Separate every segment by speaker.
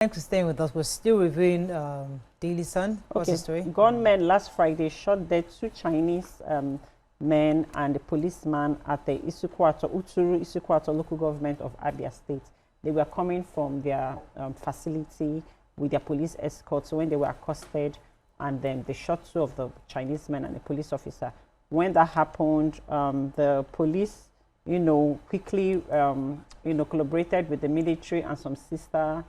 Speaker 1: Thanks for staying with us. We're still reviewing Daily Sun. What's the story?
Speaker 2: Gunmen last Friday shot dead 2 Chinese men and a policeman at the Uturu Local Government of Abia State. They were coming from their facility with their police escorts when they were accosted, and then they shot 2 of the Chinese men and a police officer. When that happened, the police, quickly, collaborated with the military and some sister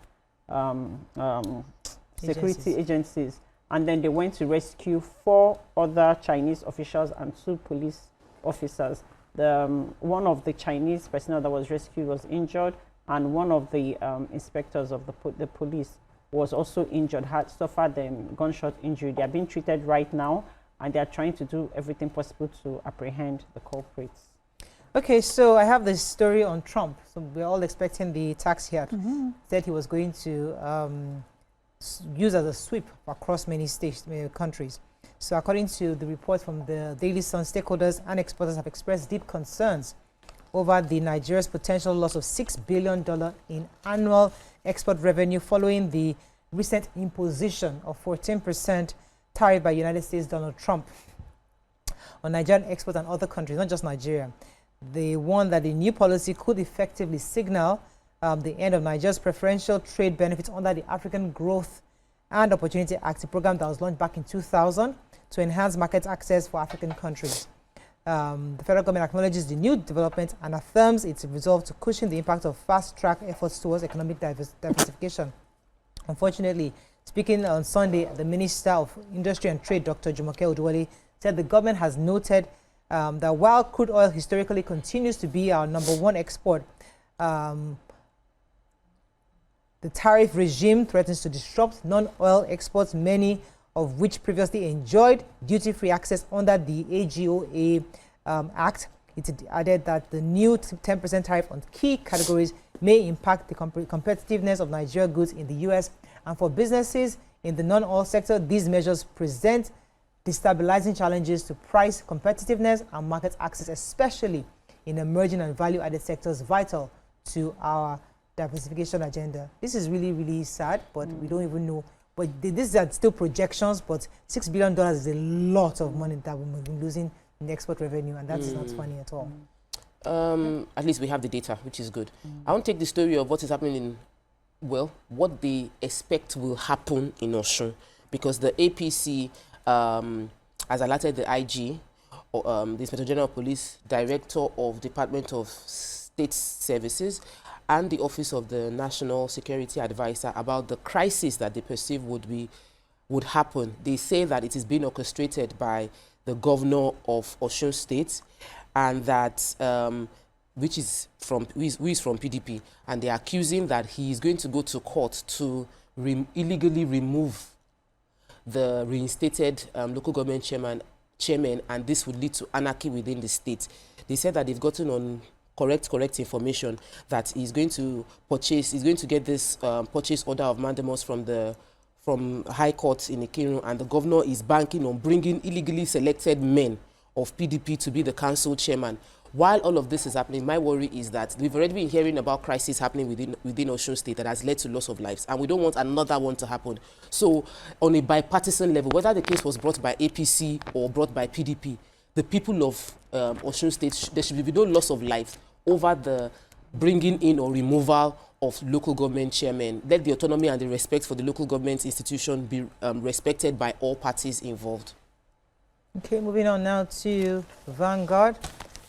Speaker 2: security agencies, and then they went to rescue 4 other Chinese officials and 2 police officers. One of the Chinese personnel that was rescued was injured, and one of the inspectors of the police was also injured, had suffered a gunshot injury. They are being treated right now, and they are trying to do everything possible to apprehend the culprits.
Speaker 1: Okay, so I have this story on Trump. So we're all expecting the tax he had said he was going to use as a sweep across many states, many countries. So according to the report from the Daily Sun, stakeholders and exporters have expressed deep concerns over Nigeria's potential loss of $6 billion in annual export revenue following the recent imposition of 14% tariff by United States Donald Trump on Nigerian exports and other countries, not just Nigeria. They warned that the new policy could effectively signal the end of Nigeria's preferential trade benefits under the African Growth and Opportunity Act, a program that was launched back in 2000 to enhance market access for African countries. The federal government acknowledges the new development and affirms its resolve to cushion the impact of fast-track efforts towards economic diversification. Unfortunately, speaking on Sunday, the Minister of Industry and Trade, Dr. Jumoke Oduwole, said the government has noted that while crude oil historically continues to be our #1 export, the tariff regime threatens to disrupt non-oil exports, many of which previously enjoyed duty-free access under the AGOA Act. It added that the new 10% tariff on key categories may impact the competitiveness of Nigeria goods in the U.S. And for businesses in the non-oil sector, these measures present destabilizing challenges to price competitiveness and market access, especially in emerging and value-added sectors vital to our diversification agenda. This is really, really sad, but we don't even know. But these are still projections, but $6 billion is a lot of money that we've been losing in export revenue, and that's not funny at all.
Speaker 3: At least we have the data, which is good. I want to take the story of what is happening in, what they expect will happen in Osun, because the APC has alerted the IG, the Inspector General Police, Director of Department of State Services, and the Office of the National Security Advisor about the crisis that they perceive would happen. They say that it is being orchestrated by the governor of Osun State, and that who is from PDP, and they are accusing that he is going to go to court to illegally remove the reinstated local government chairman, and this would lead to anarchy within the state. They said that they've gotten on correct information that he's going to get this purchase order of mandamus from High Court in Ikirun, and the governor is banking on bringing illegally selected men of PDP to be the council chairman. While all of this is happening, my worry is that we've already been hearing about crises happening within Osun State that has led to loss of lives, and we don't want another one to happen. So on a bipartisan level, whether the case was brought by APC or brought by PDP, the people of Osun State, there should be no loss of life over the bringing in or removal of local government chairmen. Let the autonomy and the respect for the local government institution be respected by all parties involved.
Speaker 1: Okay, moving on now to Vanguard.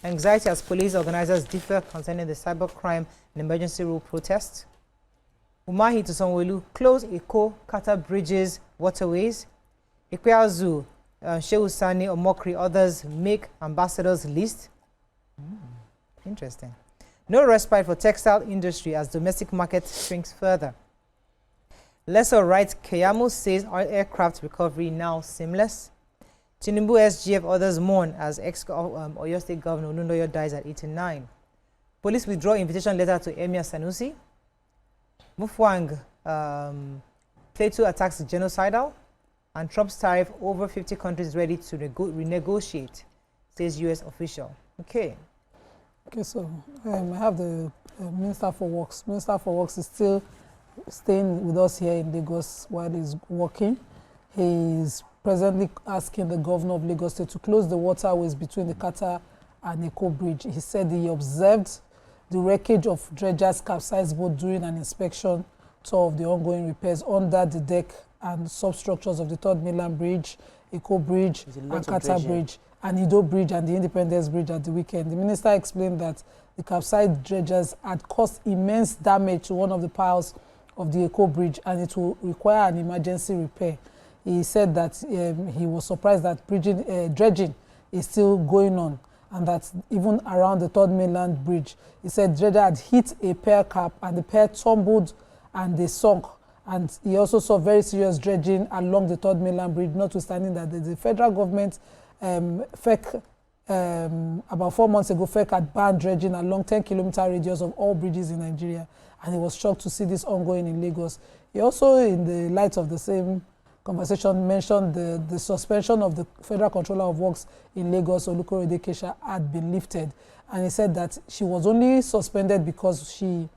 Speaker 1: Anxiety as police organizers differ concerning the cybercrime and emergency rule protests. Umahi to Sanwo-Olu close Eko, Kata bridges, waterways. Ikweazu, Shehu Sani, Omokri, others make ambassadors list. Interesting. No respite for textile industry as domestic market shrinks further. Lesser right, Keyamo says aircraft recovery now seamless. Tinubu SGF, others mourn as Oyo State Governor Nundoyo dies at 89. Police withdraw invitation letter to Emir Sanusi. Mufwang, Plateau attacks genocidal. And Trump's tariff over 50 countries ready to renegotiate, says U.S. official. Okay.
Speaker 4: Okay, so I have the Minister for Works. Minister for Works is still staying with us here in Lagos while he's working. He's presently asking the governor of Lagos State to close the waterways between the Kata and Eko Bridge. He said he observed the wreckage of dredgers' capsized boat during an inspection tour of the ongoing repairs under the deck and substructures of the Third Mainland Bridge, Eko Bridge, and Kata Bridge, and Ido Bridge and the Independence Bridge at the weekend. The minister explained that the capsized dredgers had caused immense damage to one of the piles of the Eko Bridge, and it will require an emergency repair. He said that he was surprised that dredging is still going on, and that even around the Third Mainland Bridge, he said dredger had hit a pier cap and the pier tumbled and they sunk. And he also saw very serious dredging along the Third Mainland Bridge, notwithstanding that the federal government, FEC, about 4 months ago, FEC had banned dredging along 10-kilometer radius of all bridges in Nigeria. And he was shocked to see this ongoing in Lagos. He also, in the light of the same conversation, mentioned the suspension of the Federal Controller of Works in Lagos, Olukorede Kesha, had been lifted. And he said that she was only suspended because he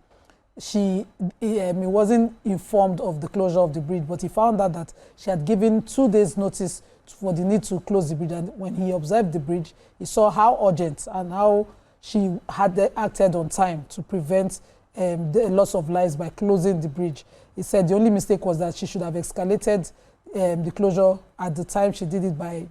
Speaker 4: wasn't informed of the closure of the bridge, but he found out that she had given 2 days notice for the need to close the bridge. And when he observed the bridge, he saw how urgent and how she had acted on time to prevent the loss of lives by closing the bridge. He said the only mistake was that she should have escalated the closure at the time she did it by,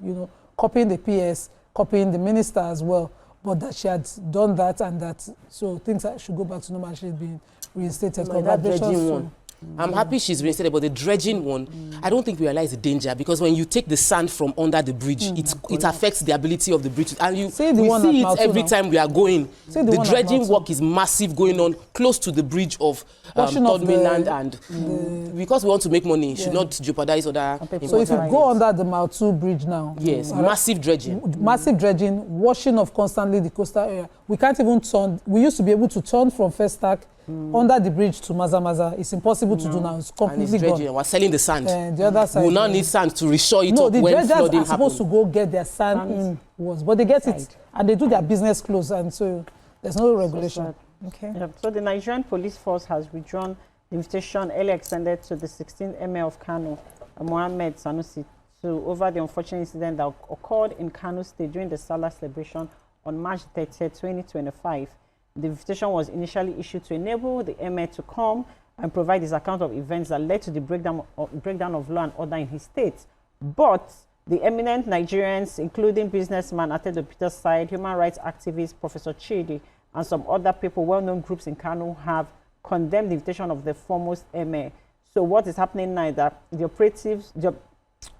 Speaker 4: copying the PS, copying the minister as well, but that she had done that, and that so things that should go back to normal. She's been reinstated. Congratulations.
Speaker 3: I'm happy she's reinstated, but the dredging one, I don't think we realize the danger, because when you take the sand from under the bridge, it affects the ability of the bridge. And we see it every time we are going. The dredging work is massive going on close to the bridge of Third Mainland, and because we want to make money, it should not jeopardize other people.
Speaker 4: So if you go under the Mautu Bridge now,
Speaker 3: yes, massive dredging.
Speaker 4: Massive dredging, washing of constantly the coastal area. We can't even turn. We used to be able to turn from First Stack under the bridge to Maza. It's impossible to do now. It's completely gone.
Speaker 3: We're selling the sand.
Speaker 4: The other side.
Speaker 3: We now need sand to reshore it up
Speaker 4: the
Speaker 3: when flooding
Speaker 4: dredgers are supposed to go get their sand in once, but they get it and they do their business close, and so there's no regulation.
Speaker 2: So the Nigerian police force has withdrawn the invitation earlier extended to the 16th Emir of Kano, Mohammed Sanusi, over the unfortunate incident that occurred in Kano State during the Salah celebration on March 30, 2025. The invitation was initially issued to enable the Emir to come and provide his account of events that led to the breakdown of law and order in his state. But the eminent Nigerians, including businessman Atedo Peter's side, human rights activist Professor Chidi, and some other people, well-known groups in Kano, have condemned the invitation of the foremost Emir. So what is happening now is that the operatives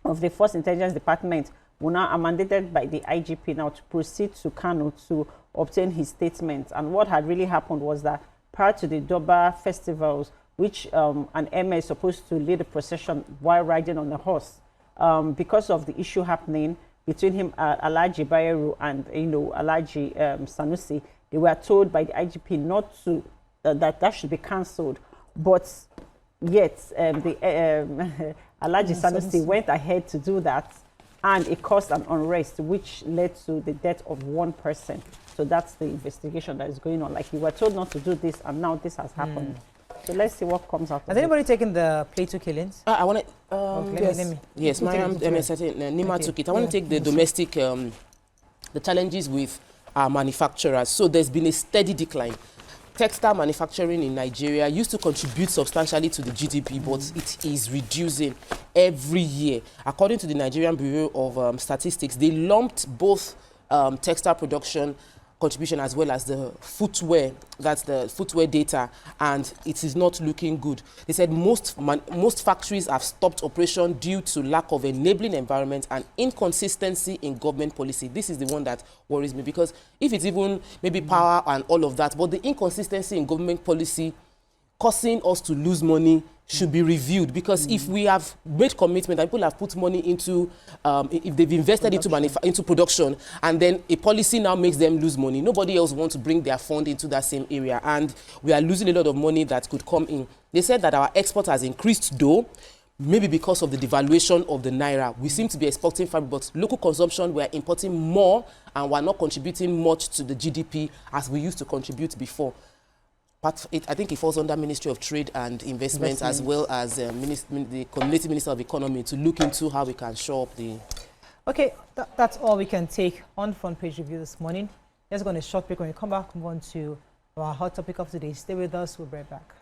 Speaker 2: of the Force Intelligence Department are mandated by the IGP now to proceed to Kano to obtain his statement. And what had really happened was that prior to the Doba festivals, which an Emir is supposed to lead a procession while riding on a horse, because of the issue happening between him, Alhaji Bayero, and Alhaji Sanusi, they were told by the IGP not to that should be cancelled. But yet the Alhaji Sanusi went ahead to do that, and it caused an unrest which led to the death of one person. So that's the investigation that is going on. Like, you were told not to do this, and now this has happened. So let's see what comes out.
Speaker 1: Has anybody taken the Plateau killings?
Speaker 3: I want to. Yes, Mariam Nima took it. I want to take the domestic, the challenges with our manufacturers. So there's been a steady decline. Textile manufacturing in Nigeria used to contribute substantially to the GDP, but it is reducing every year. According to the Nigerian Bureau of Statistics, they lumped both textile production contribution as well as the footwear, that's the footwear data, and it is not looking good. They said most factories have stopped operation due to lack of enabling environment and inconsistency in government policy. This is the one that worries me, because if it's even maybe power and all of that, but the inconsistency in government policy causing us to lose money should be reviewed, because if we have made commitment and people have put money into, if they've invested into production, and then a policy now makes them lose money, nobody else wants to bring their fund into that same area, and we are losing a lot of money that could come in. They said that our export has increased, though, maybe because of the devaluation of the Naira. We seem to be exporting fabric, but local consumption, we're importing more, and we're not contributing much to the GDP as we used to contribute before. I think it falls under Ministry of Trade and Investment, as well as the Community Minister of Economy, to look into how we can shore up the...
Speaker 1: Okay, that's all we can take on Front Page Review this morning. Let's go on a short break. When we come back, move on to our hot topic of today. Stay with us. We'll be right back.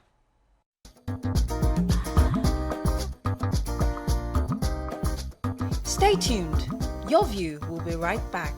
Speaker 5: Stay tuned. Your View will be right back.